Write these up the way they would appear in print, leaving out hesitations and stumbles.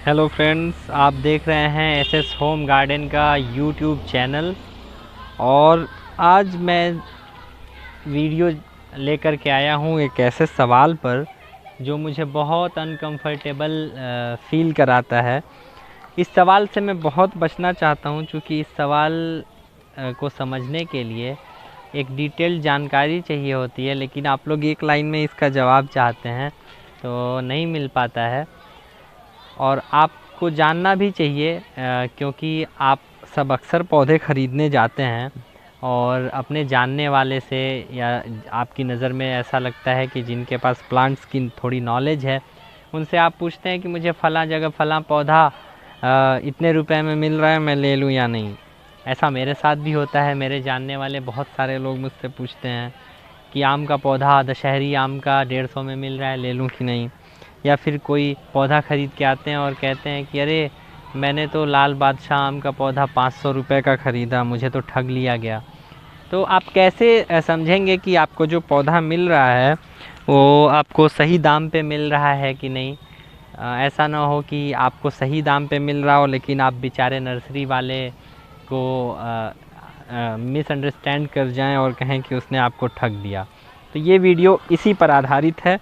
Hello friends, आप देख रहे हैं एसएस होम गार्डन का यूट्यूब चैनल। और आज मैं वीडियो लेकर के आया हूँ एक ऐसे सवाल पर जो मुझे बहुत अनकंफर्टेबल फ़ील कराता है। इस सवाल से मैं बहुत बचना चाहता हूँ, क्योंकि इस सवाल को समझने के लिए एक डिटेल्ड जानकारी चाहिए होती है, लेकिन आप लोग एक लाइन में इसका जवाब चाहते हैं तो नहीं मिल पाता है। और आपको जानना भी चाहिए, क्योंकि आप सब अक्सर पौधे ख़रीदने जाते हैं और अपने जानने वाले से, या आपकी नज़र में ऐसा लगता है कि जिनके पास प्लांट्स की थोड़ी नॉलेज है, उनसे आप पूछते हैं कि मुझे फ़लाँ जगह फ़लाँ पौधा इतने रुपए में मिल रहा है, मैं ले लूँ या नहीं। ऐसा मेरे साथ भी होता है। मेरे जानने वाले बहुत सारे लोग मुझसे पूछते हैं कि आम का पौधा, दशहरी आम का 150 में मिल रहा है, ले लूँ कि नहीं। या फिर कोई पौधा ख़रीद के आते हैं और कहते हैं कि अरे, मैंने तो लाल बादशाह आम का पौधा 500 रुपये का ख़रीदा, मुझे तो ठग लिया गया। तो आप कैसे समझेंगे कि आपको जो पौधा मिल रहा है वो आपको सही दाम पे मिल रहा है कि नहीं। ऐसा ना हो कि आपको सही दाम पे मिल रहा हो, लेकिन आप बेचारे नर्सरी वाले को मिसअंडरस्टैंड कर जाएं और कहें कि उसने आपको ठग दिया। तो ये वीडियो इसी पर आधारित है।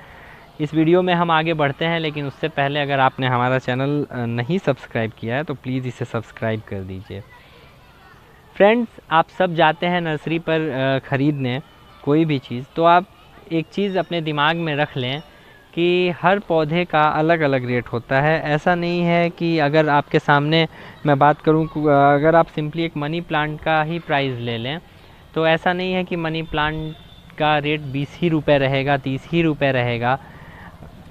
इस वीडियो में हम आगे बढ़ते हैं, लेकिन उससे पहले अगर आपने हमारा चैनल नहीं सब्सक्राइब किया है तो प्लीज़ इसे सब्सक्राइब कर दीजिए। फ्रेंड्स, आप सब जाते हैं नर्सरी पर ख़रीदने कोई भी चीज़, तो आप एक चीज़ अपने दिमाग में रख लें कि हर पौधे का अलग अलग रेट होता है। ऐसा नहीं है कि अगर आपके सामने मैं बात करूं, अगर आप सिंपली एक मनी प्लांट का ही प्राइस ले लें, तो ऐसा नहीं है कि मनी प्लांट का रेट 20 ही रुपये रहेगा, 30 ही रुपये रहेगा।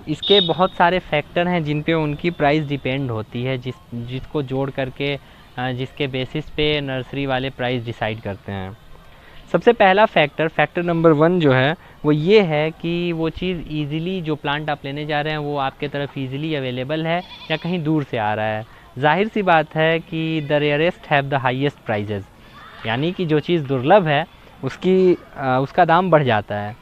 इसके बहुत सारे फैक्टर हैं जिन पे उनकी प्राइस डिपेंड होती है, जिसको जोड़ करके जिसके बेसिस पे नर्सरी वाले प्राइस डिसाइड करते हैं। सबसे पहला फैक्टर नंबर 1 जो है वो ये है कि वो चीज़ ईज़िली, जो प्लांट आप लेने जा रहे हैं वो आपके तरफ ईज़िली अवेलेबल है या कहीं दूर से आ रहा है। जाहिर सी बात है कि the rarest have the highest prices, यानी कि जो चीज़ दुर्लभ है उसका दाम बढ़ जाता है,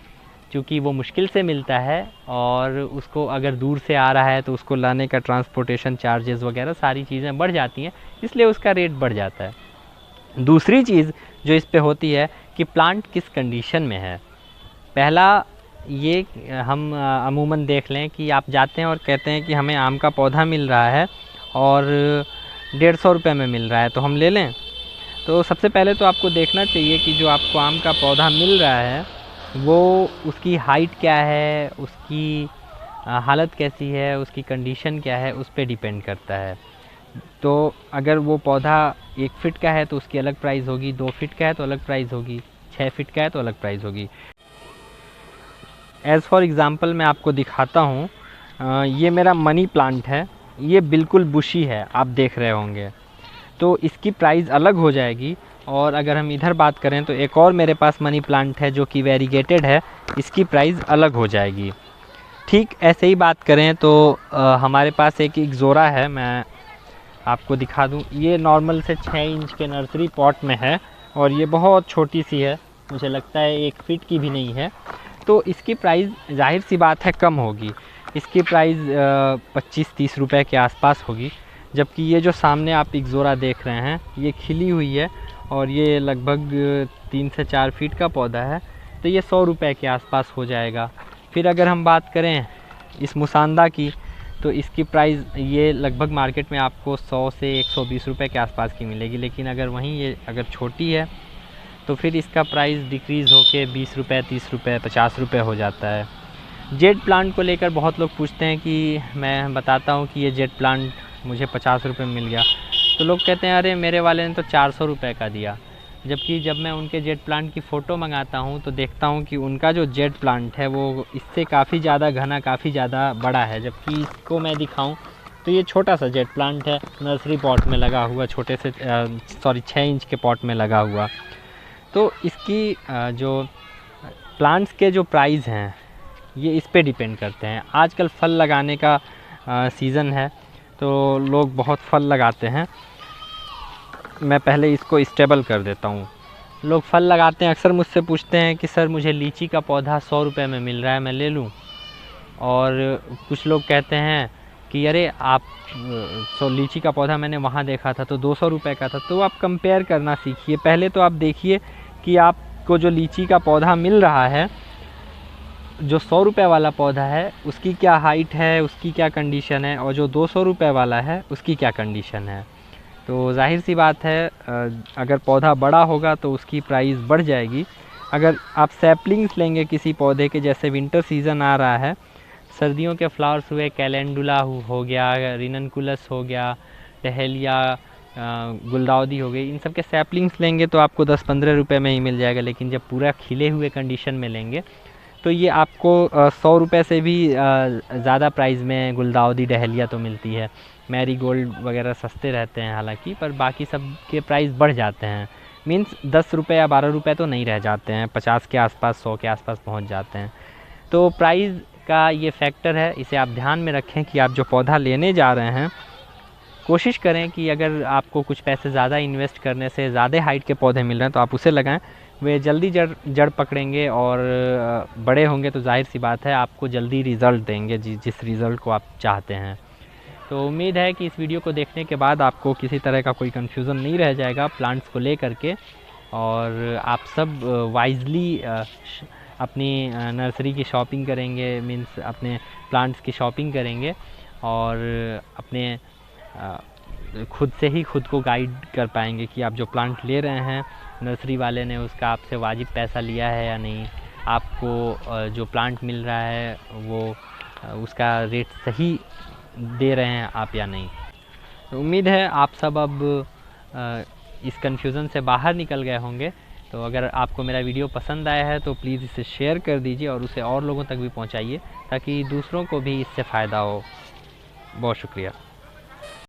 क्योंकि वो मुश्किल से मिलता है। और उसको अगर दूर से आ रहा है तो उसको लाने का ट्रांसपोर्टेशन चार्जेस वगैरह सारी चीज़ें बढ़ जाती हैं, इसलिए उसका रेट बढ़ जाता है। दूसरी चीज़ जो इस पे होती है कि प्लांट किस कंडीशन में है। पहला ये हम अमूमन देख लें कि आप जाते हैं और कहते हैं कि हमें आम का पौधा मिल रहा है और 150 रुपये में मिल रहा है, तो हम ले लें। तो सबसे पहले तो आपको देखना चाहिए कि जो आपको आम का पौधा मिल रहा है वो, उसकी हाइट क्या है, उसकी हालत कैसी है, उसकी कंडीशन क्या है, उस पे डिपेंड करता है। तो अगर वो पौधा 1 फीट का है तो उसकी अलग प्राइस होगी, 2 फीट का है तो अलग प्राइस होगी, 6 फीट का है तो अलग प्राइस होगी। एज़ फॉर एग्ज़ाम्पल मैं आपको दिखाता हूँ। ये मेरा मनी प्लांट है, ये बिल्कुल बुशी है, आप देख रहे होंगे, तो इसकी प्राइस अलग हो जाएगी। और अगर हम इधर बात करें तो एक और मेरे पास मनी प्लांट है जो कि वेरीगेटेड है, इसकी प्राइस अलग हो जाएगी। ठीक ऐसे ही बात करें तो हमारे पास एक इक्ज़ोरा है, मैं आपको दिखा दूं। ये नॉर्मल से 6 इंच के नर्सरी पॉट में है और ये बहुत छोटी सी है, मुझे लगता है 1 फीट की भी नहीं है। तो इसकी प्राइस जाहिर सी बात है कम होगी, इसकी प्राइस 25-30 रुपये के आसपास होगी। जबकि ये जो सामने आप इक्ज़ोरा देख रहे हैं ये खिली हुई है और ये लगभग 3 से 4 फीट का पौधा है, तो ये 100 रुपये के आसपास हो जाएगा। फिर अगर हम बात करें इस मुसांदा की, तो इसकी प्राइस ये लगभग मार्केट में आपको 100 से 120 रुपये के आसपास की मिलेगी। लेकिन अगर वहीं ये अगर छोटी है तो फिर इसका प्राइस डिक्रीज़ होके 20 रुपये, 30 रुपये, 50 रुपये हो जाता है। जेड प्लांट को लेकर बहुत लोग पूछते हैं कि मैं बताता हूँ कि ये जेड प्लांट मुझे 50 रुपये में मिल गया, तो लोग कहते हैं अरे मेरे वाले ने तो 400 रुपये का दिया। जबकि जब मैं उनके जेड प्लांट की फ़ोटो मंगाता हूँ तो देखता हूँ कि उनका जो जेड प्लांट है वो इससे काफ़ी ज़्यादा घना, काफ़ी ज़्यादा बड़ा है। जबकि इसको मैं दिखाऊँ तो ये छोटा सा जेड प्लांट है, नर्सरी पॉट में लगा हुआ, छोटे से 6 इंच के पॉट में लगा हुआ। तो इसकी जो प्लांट्स के जो प्राइस हैं ये इस पे डिपेंड करते हैं। आजकल फल लगाने का सीज़न है, तो लोग बहुत फल लगाते हैं। मैं पहले इसको स्टेबल कर देता हूँ। लोग फल लगाते हैं, अक्सर मुझसे पूछते हैं कि सर मुझे लीची का पौधा 100 रुपये में मिल रहा है, मैं ले लूँ। और कुछ लोग कहते हैं कि अरे आप लीची का पौधा मैंने वहाँ देखा था तो 200 रुपये का था, तो आप कंपेयर करना सीखिए। पहले तो आप देखिए कि आपको जो लीची का पौधा मिल रहा है, जो 100 रुपये वाला पौधा है उसकी क्या हाइट है, उसकी क्या कंडीशन है, और जो 200 रुपये वाला है उसकी क्या कंडीशन है। तो जाहिर सी बात है अगर पौधा बड़ा होगा तो उसकी प्राइस बढ़ जाएगी। अगर आप सैपलिंग्स लेंगे किसी पौधे के, जैसे विंटर सीज़न आ रहा है, सर्दियों के फ्लावर्स हुए, कैलेंडुला हो गया, रिननकुलस हो गया, टहलिया, गुलदाउदी हो गई, इन सब के सैपलिंग्स लेंगे तो आपको 10-15 रुपये में ही मिल जाएगा। लेकिन जब पूरा खिले हुए कंडीशन में लेंगे तो ये आपको 100 रुपये से भी ज़्यादा प्राइस में गुलदाउदी, डहलिया तो मिलती है। मैरीगोल्ड वगैरह सस्ते रहते हैं हालांकि, पर बाकी सब के प्राइस बढ़ जाते हैं। मीन्स 10 रुपये या 12 रुपये तो नहीं रह जाते हैं, 50 के आसपास, 100 के आसपास पहुंच जाते हैं। तो प्राइस का ये फैक्टर है, इसे आप ध्यान में रखें कि आप जो पौधा लेने जा रहे हैं, कोशिश करें कि अगर आपको कुछ पैसे ज़्यादा इन्वेस्ट करने से ज़्यादा हाइट के पौधे मिल रहे हैं तो आप उसे लगाएं। वे जल्दी जड़ पकड़ेंगे और बड़े होंगे तो जाहिर सी बात है आपको जल्दी रिज़ल्ट देंगे, जिस रिज़ल्ट को आप चाहते हैं। तो उम्मीद है कि इस वीडियो को देखने के बाद आपको किसी तरह का कोई कन्फ्यूज़न नहीं रह जाएगा प्लांट्स को ले करके, और आप सब वाइजली अपनी नर्सरी की शॉपिंग करेंगे, मीन्स अपने प्लांट्स की शॉपिंग करेंगे, और अपने खुद से ही खुद को गाइड कर पाएंगे कि आप जो प्लांट ले रहे हैं नर्सरी वाले ने उसका आपसे वाजिब पैसा लिया है या नहीं, आपको जो प्लांट मिल रहा है वो उसका रेट सही दे रहे हैं आप या नहीं। तो उम्मीद है आप सब अब इस कन्फ्यूज़न से बाहर निकल गए होंगे। तो अगर आपको मेरा वीडियो पसंद आया है तो प्लीज़ इसे शेयर कर दीजिए और उसे और लोगों तक भी पहुंचाइए ताकि दूसरों को भी इससे फ़ायदा हो। बहुत शुक्रिया।